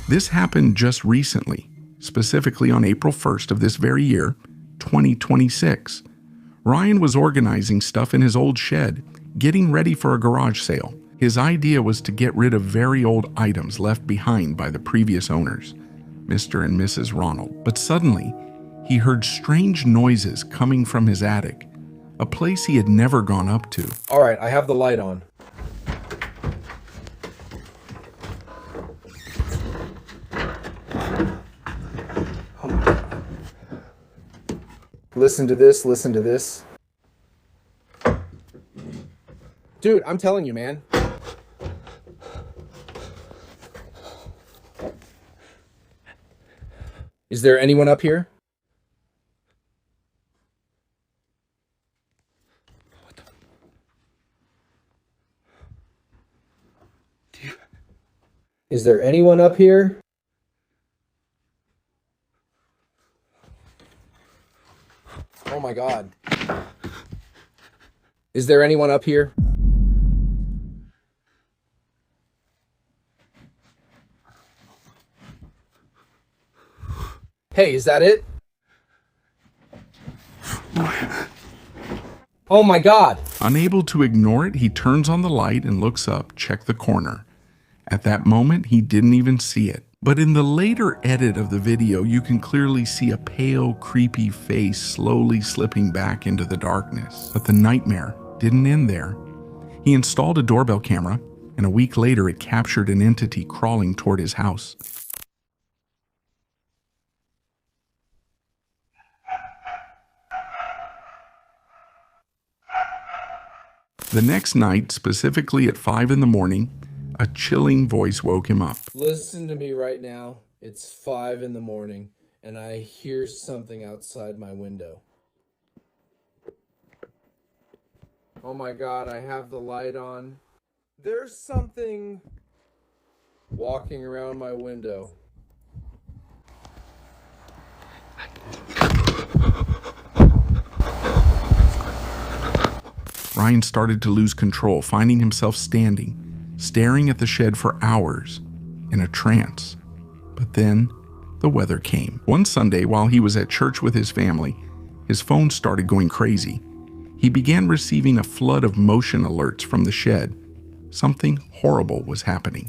This happened just recently, specifically on April 1st of this very year, 2026. Ryan was organizing stuff in his old shed, getting ready for a garage sale. His idea was to get rid of very old items left behind by the previous owners, Mr. and Mrs. Ronald. But suddenly, he heard strange noises coming from his attic, a place he had never gone up to. All right, I have the light on. Oh my God. Listen to this, listen to this. Dude, I'm telling you, man. Is there anyone up here? Is there anyone up here? Oh my God. Is there anyone up here? Hey, is that it? Oh my God. Unable to ignore it, he turns on the light and looks up, check the corner. At that moment, he didn't even see it. But in the later edit of the video, you can clearly see a pale, creepy face slowly slipping back into the darkness. But the nightmare didn't end there. He installed a doorbell camera, and a week later it captured an entity crawling toward his house. The next night, specifically at 5 in the morning, a chilling voice woke him up. Listen to me right now. It's 5 in the morning, and I hear something outside my window. Oh my God, I have the light on. There's something walking around my window. Ryan started to lose control, finding himself standing, staring at the shed for hours, in a trance. But then, the weather came. One Sunday, while he was at church with his family, his phone started going crazy. He began receiving a flood of motion alerts from the shed. Something horrible was happening.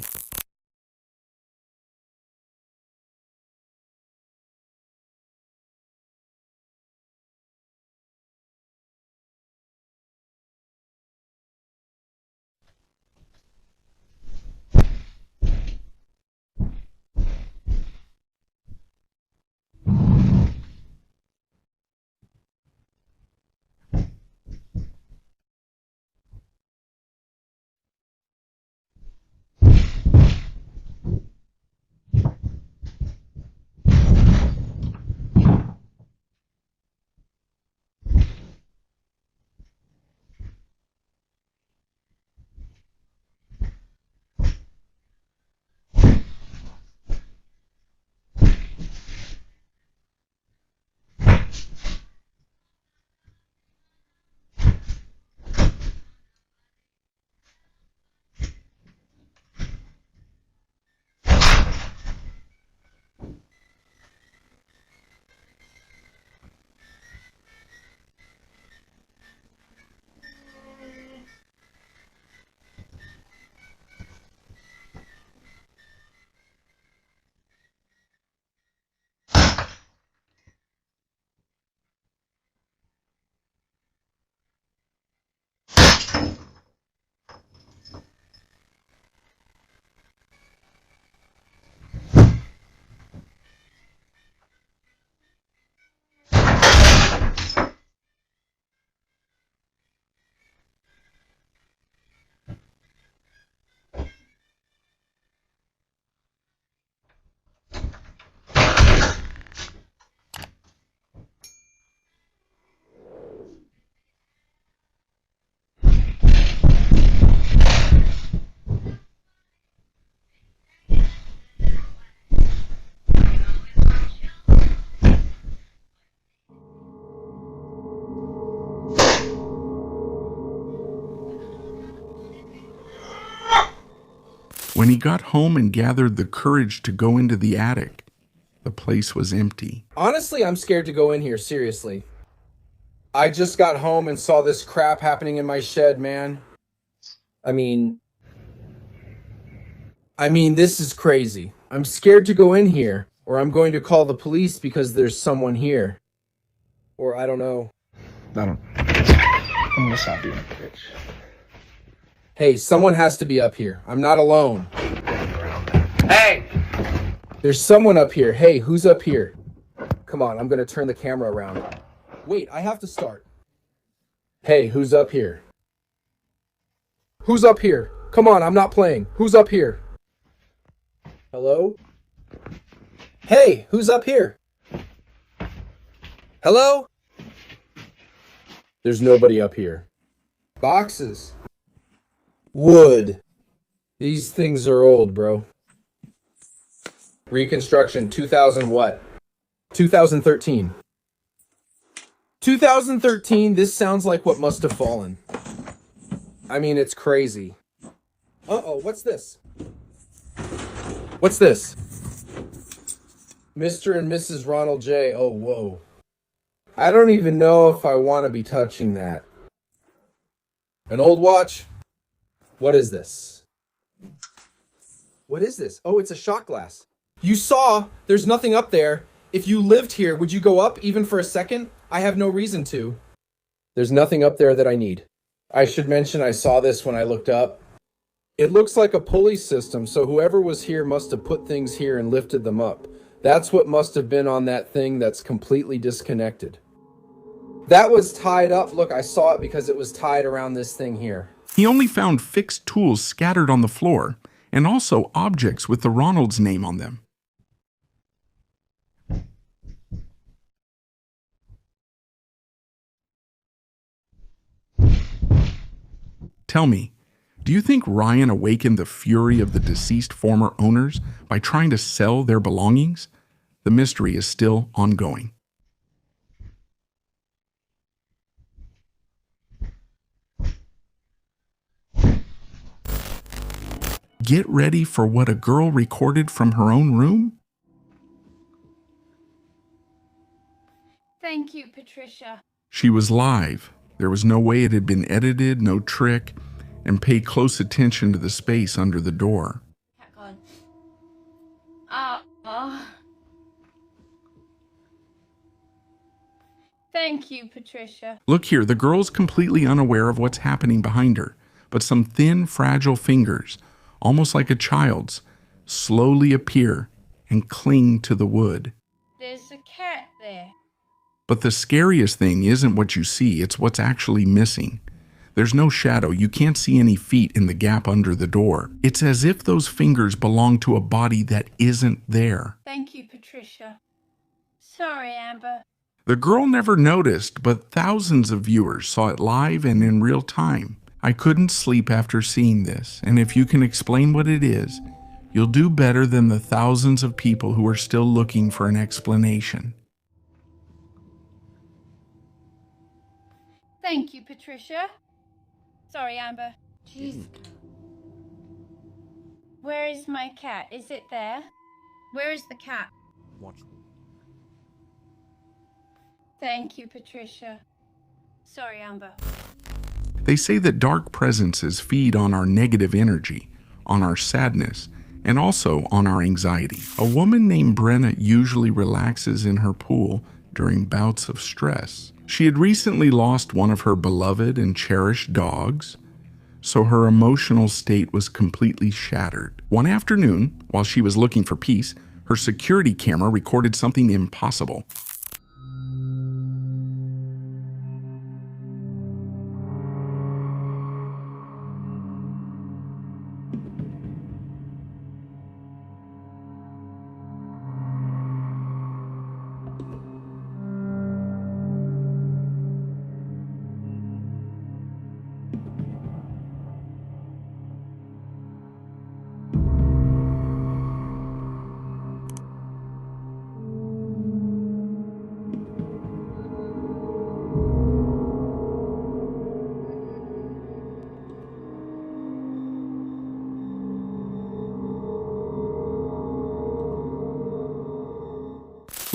When he got home and gathered the courage to go into the attic, the place was empty. Honestly, I'm scared to go in here, seriously. I just got home and saw this crap happening in my shed, man. I mean, this is crazy. I'm scared to go in here, or I'm going to call the police because there's someone here. Or I don't know. I'm gonna stop being a bitch. Hey, someone has to be up here. I'm not alone. Hey! There's someone up here. Hey, who's up here? Come on, I'm gonna turn the camera around. Wait, I have to start. Hey, who's up here? Who's up here? Come on, I'm not playing. Who's up here? Hello? Hey, who's up here? Hello? There's nobody up here. Boxes. Wood. These things are old, bro. Reconstruction 2000 what? 2013. 2013, this sounds like what must have fallen. I mean, it's crazy. Uh-oh, what's this? What's this? Mr. and Mrs. Ronald J. Oh, whoa. I don't even know if I want to be touching that. An old watch? What is this? What is this? Oh, it's a shot glass. You saw there's nothing up there. If you lived here, would you go up even for a second? I have no reason to. There's nothing up there that I need. I should mention I saw this when I looked up. It looks like a pulley system, so whoever was here must have put things here and lifted them up. That's what must have been on that thing that's completely disconnected. That was tied up. Look, I saw it because it was tied around this thing here. He only found fixed tools scattered on the floor, and also objects with the Ronald's name on them. Tell me, do you think Ryan awakened the fury of the deceased former owners by trying to sell their belongings? The mystery is still ongoing. Get ready for what a girl recorded from her own room? Thank you, Patricia. She was live. There was no way it had been edited, no trick, and pay close attention to the space under the door. Cat gone. Thank you, Patricia. Look here, the girl's completely unaware of what's happening behind her, but some thin, fragile fingers, almost like a child's, slowly appear and cling to the wood. There's a cat there. But the scariest thing isn't what you see, it's what's actually missing. There's no shadow, you can't see any feet in the gap under the door. It's as if those fingers belong to a body that isn't there. Thank you, Patricia. Sorry, Amber. The girl never noticed, but thousands of viewers saw it live and in real time. I couldn't sleep after seeing this, and if you can explain what it is, you'll do better than the thousands of people who are still looking for an explanation. Thank you, Patricia. Sorry, Amber. Jeez. Where is my cat? Is it there? Where is the cat? Watch. Thank you, Patricia. Sorry, Amber. They say that dark presences feed on our negative energy, on our sadness, and also on our anxiety. A woman named Brenna usually relaxes in her pool during bouts of stress. She had recently lost one of her beloved and cherished dogs, so her emotional state was completely shattered. One afternoon, while she was looking for peace, her security camera recorded something impossible.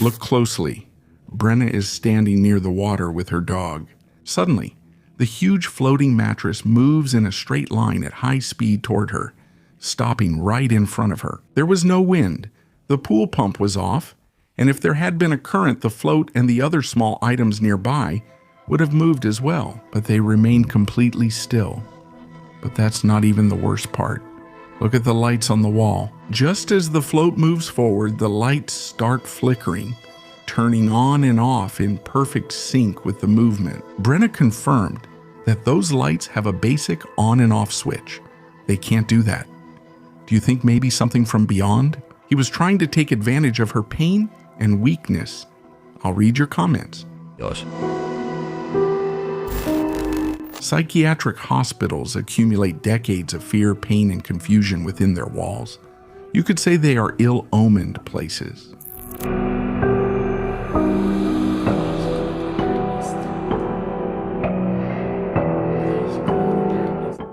Look closely. Brenna is standing near the water with her dog. Suddenly, the huge floating mattress moves in a straight line at high speed toward her, stopping right in front of her. There was no wind. The pool pump was off, and if there had been a current, the float and the other small items nearby would have moved as well, but they remained completely still. But that's not even the worst part. Look at the lights on the wall. Just as the float moves forward, the lights start flickering, turning on and off in perfect sync with the movement. Brenna confirmed that those lights have a basic on and off switch. They can't do that. Do you think maybe something from beyond? He was trying to take advantage of her pain and weakness. I'll read your comments. Yes. Psychiatric hospitals accumulate decades of fear, pain, and confusion within their walls. You could say they are ill-omened places.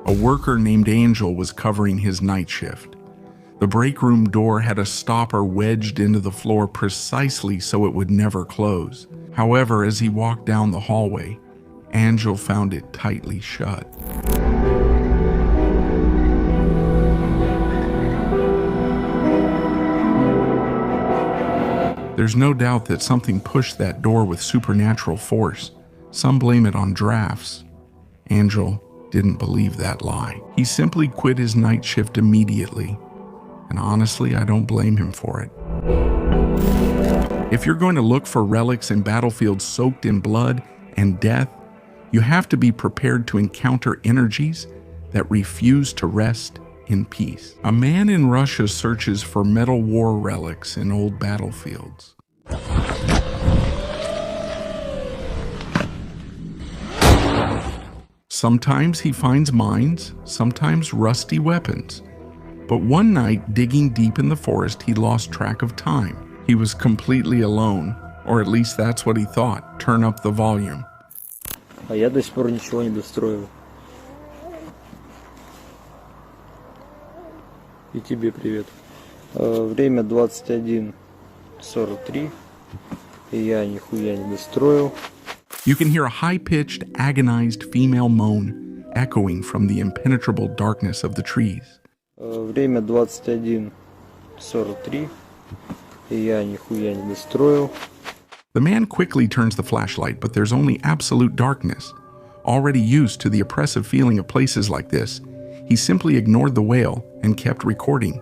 A worker named Angel was covering his night shift. The break room door had a stopper wedged into the floor precisely so it would never close. However, as he walked down the hallway, Angel found it tightly shut. There's no doubt that something pushed that door with supernatural force. Some blame it on drafts. Angel didn't believe that lie. He simply quit his night shift immediately. And honestly, I don't blame him for it. If you're going to look for relics in battlefields soaked in blood and death, you have to be prepared to encounter energies that refuse to rest in peace. A man in Russia searches for metal war relics in old battlefields. Sometimes he finds mines, sometimes rusty weapons. But one night, digging deep in the forest, he lost track of time. He was completely alone, or at least that's what he thought. Turn up the volume. А я до сих пор ничего не достроил. И тебе привет. Время 21:43. И я нихуя не достроил. You can hear a high-pitched, agonized female moan echoing from the impenetrable darkness of the trees. Время 21:43. И я нихуя не достроил. The man quickly turns the flashlight, but there's only absolute darkness. Already used to the oppressive feeling of places like this, he simply ignored the wail and kept recording.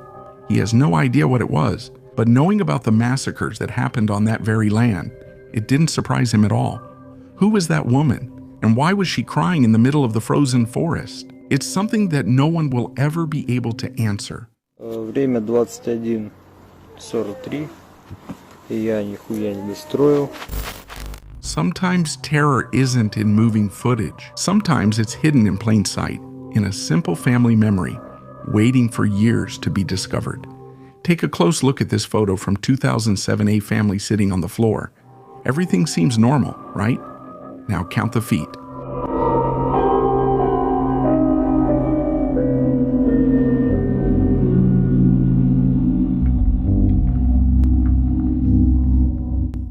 He has no idea what it was, but knowing about the massacres that happened on that very land, it didn't surprise him at all. Who was that woman, and why was she crying in the middle of the frozen forest? It's something that no one will ever be able to answer. Время 21:43. И я нихуя не достроил. Sometimes terror isn't in moving footage. Sometimes it's hidden in plain sight, in a simple family memory, waiting for years to be discovered. Take a close look at this photo from 2007, a family sitting on the floor. Everything seems normal, right? Now count the feet.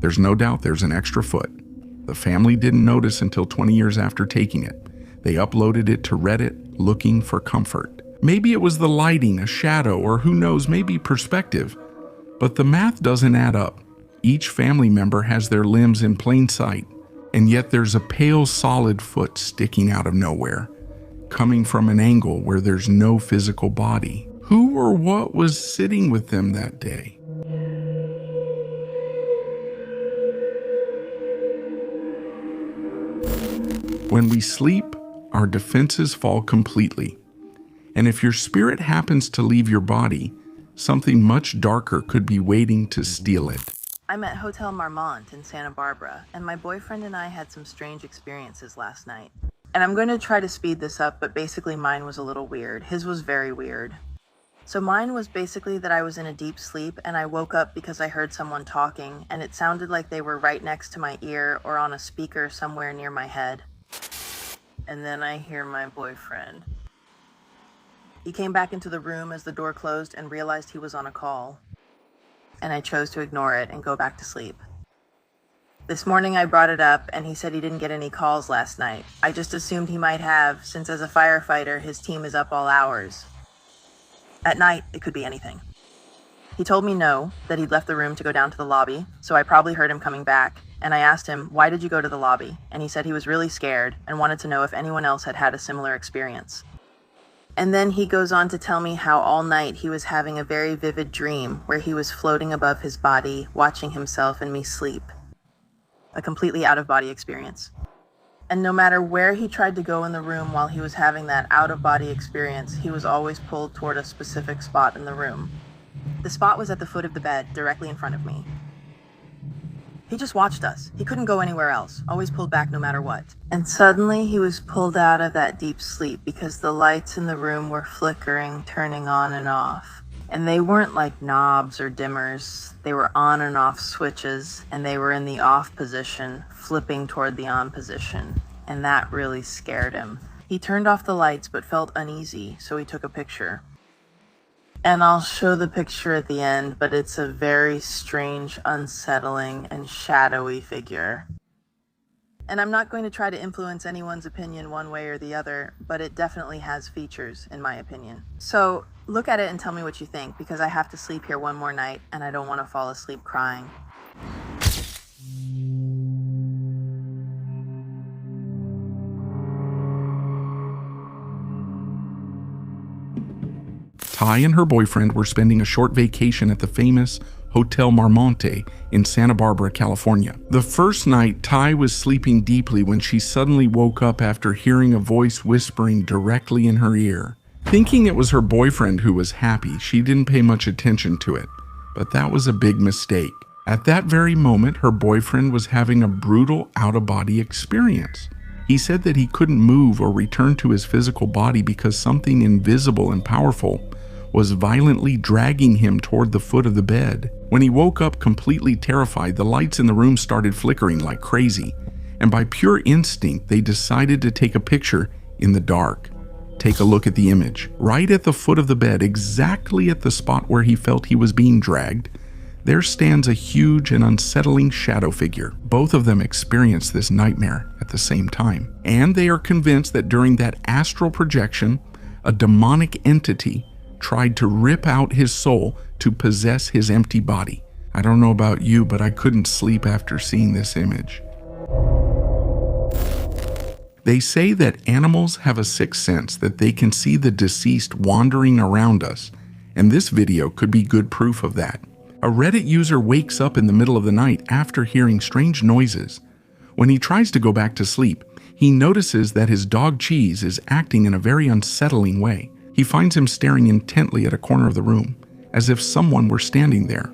There's no doubt there's an extra foot. The family didn't notice until 20 years after taking it. They uploaded it to Reddit looking for comfort. Maybe it was the lighting, a shadow, or who knows, maybe perspective. But the math doesn't add up. Each family member has their limbs in plain sight, and yet there's a pale, solid foot sticking out of nowhere, coming from an angle where there's no physical body. Who or what was sitting with them that day? When we sleep, our defenses fall completely. And if your spirit happens to leave your body, something much darker could be waiting to steal it. I'm at Hotel Marmonte in Santa Barbara, and my boyfriend and I had some strange experiences last night. And I'm going to try to speed this up, but basically mine was a little weird. His was very weird. So mine was basically that I was in a deep sleep, and I woke up because I heard someone talking, and it sounded like they were right next to my ear or on a speaker somewhere near my head. And then I hear my boyfriend. He came back into the room as the door closed and realized he was on a call. And I chose to ignore it and go back to sleep. This morning I brought it up, and he said he didn't get any calls last night. I just assumed he might have, since as a firefighter, his team is up all hours. At night, it could be anything. He told me no, that he'd left the room to go down to the lobby, so I probably heard him coming back, and I asked him, why did you go to the lobby? And he said he was really scared and wanted to know if anyone else had had a similar experience. And then he goes on to tell me how all night he was having a very vivid dream where he was floating above his body, watching himself and me sleep. A completely out-of-body experience. And no matter where he tried to go in the room while he was having that out-of-body experience, he was always pulled toward a specific spot in the room. The spot was at the foot of the bed, directly in front of me. He just watched us. He couldn't go anywhere else, always pulled back no matter what. And suddenly he was pulled out of that deep sleep because the lights in the room were flickering, turning on and off. And they weren't like knobs or dimmers. They were on and off switches, and they were in the off position, flipping toward the on position. And that really scared him. He turned off the lights but felt uneasy, so he took a picture. And I'll show the picture at the end, but it's a very strange, unsettling, and shadowy figure. And I'm not going to try to influence anyone's opinion one way or the other, but it definitely has features, in my opinion. So look at it and tell me what you think, because I have to sleep here one more night, and I don't want to fall asleep crying. Ty and her boyfriend were spending a short vacation at the famous Hotel Marmonte in Santa Barbara, California. The first night, Ty was sleeping deeply when she suddenly woke up after hearing a voice whispering directly in her ear. Thinking it was her boyfriend who was happy, she didn't pay much attention to it. But that was a big mistake. At that very moment, her boyfriend was having a brutal out-of-body experience. He said that he couldn't move or return to his physical body because something invisible and powerful was violently dragging him toward the foot of the bed. When he woke up completely terrified, the lights in the room started flickering like crazy, and by pure instinct, they decided to take a picture in the dark. Take a look at the image. Right at the foot of the bed, exactly at the spot where he felt he was being dragged, there stands a huge and unsettling shadow figure. Both of them experience this nightmare at the same time, and they are convinced that during that astral projection, a demonic entity tried to rip out his soul to possess his empty body. I don't know about you, but I couldn't sleep after seeing this image. They say that animals have a sixth sense, that they can see the deceased wandering around us, and this video could be good proof of that. A Reddit user wakes up in the middle of the night after hearing strange noises. When he tries to go back to sleep, he notices that his dog Cheese is acting in a very unsettling way. He finds him staring intently at a corner of the room, as if someone were standing there.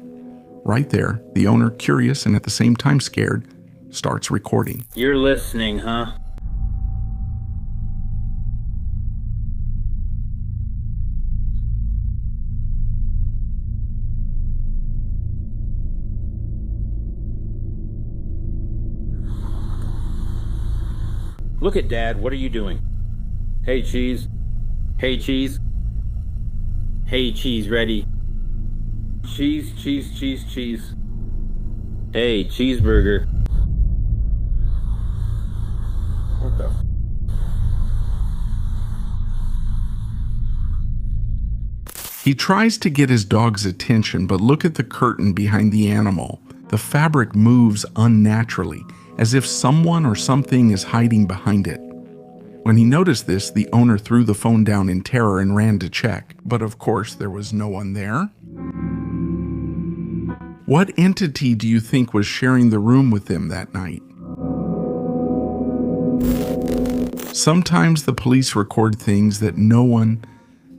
Right there, the owner, curious and at the same time scared, starts recording. You're listening, huh? Look at Dad, what are you doing? Hey, Cheese. Hey, Cheese. Hey, Cheese, ready? Cheese, cheese, cheese, cheese. Hey, cheeseburger. What the? He tries to get his dog's attention, but look at the curtain behind the animal. The fabric moves unnaturally, as if someone or something is hiding behind it. When he noticed this, the owner threw the phone down in terror and ran to check. But of course, there was no one there. What entity do you think was sharing the room with them that night? Sometimes the police record things that no one...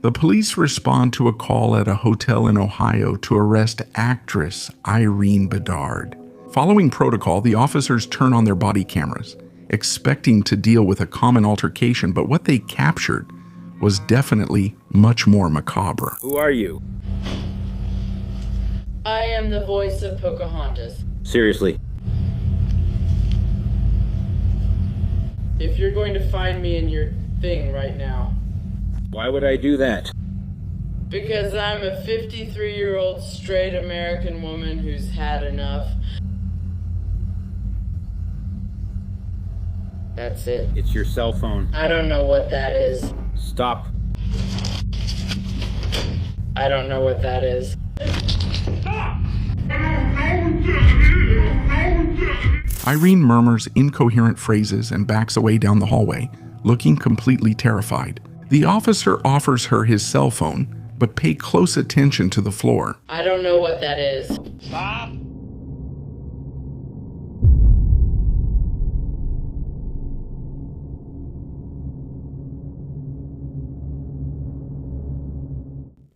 The police respond to a call at a hotel in Ohio to arrest actress Irene Bedard. Following protocol, the officers turn on their body cameras, expecting to deal with a common altercation, but what they captured was definitely much more macabre. Who are you? I am the voice of Pocahontas. Seriously. If you're going to find me in your thing right now. Why would I do that? Because I'm a 53-year-old straight American woman who's had enough. That's it. It's your cell phone. I don't know what that is. Stop. I don't know what that is. Irene murmurs incoherent phrases and backs away down the hallway, looking completely terrified. The officer offers her his cell phone, but pay close attention to the floor. I don't know what that is. Stop.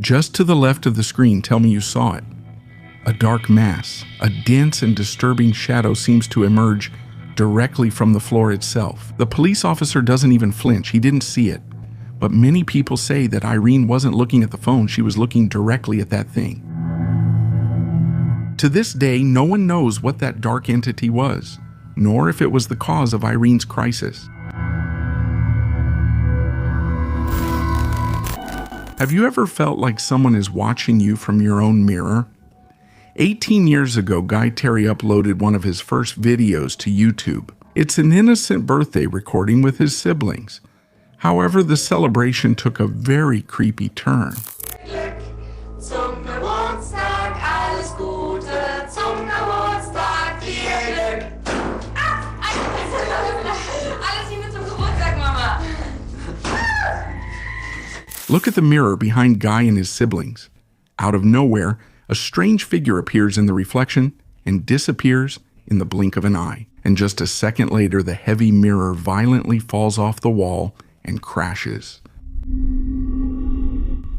Just to the left of the screen, tell me you saw it. A dark mass, a dense and disturbing shadow seems to emerge directly from the floor itself. The police officer doesn't even flinch, he didn't see it. But many people say that Irene wasn't looking at the phone, she was looking directly at that thing. To this day, no one knows what that dark entity was, nor if it was the cause of Irene's crisis. Have you ever felt like someone is watching you from your own mirror? 18 years ago, Guy Terry uploaded one of his first videos to YouTube. It's an innocent birthday recording with his siblings. However, the celebration took a very creepy turn. Zum Geburtstag alles Gute, zum Geburtstag viel Glück. Alles Liebe zum Geburtstag, Mama. Look at the mirror behind Guy and his siblings. Out of nowhere, a strange figure appears in the reflection and disappears in the blink of an eye. And just a second later, the heavy mirror violently falls off the wall and crashes.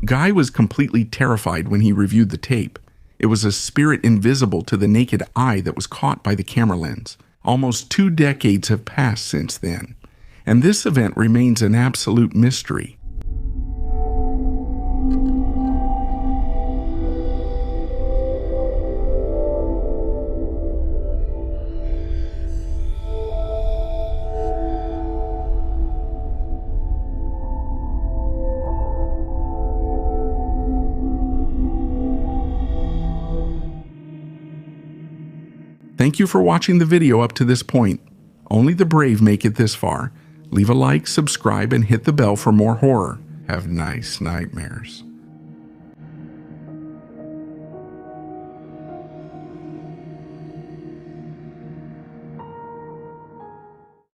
Guy was completely terrified when he reviewed the tape. It was a spirit invisible to the naked eye that was caught by the camera lens. Almost 2 decades have passed since then, and this event remains an absolute mystery. Thank you for watching the video up to this point. Only the brave make it this far. Leave a like, subscribe, and hit the bell for more horror. Have nice nightmares.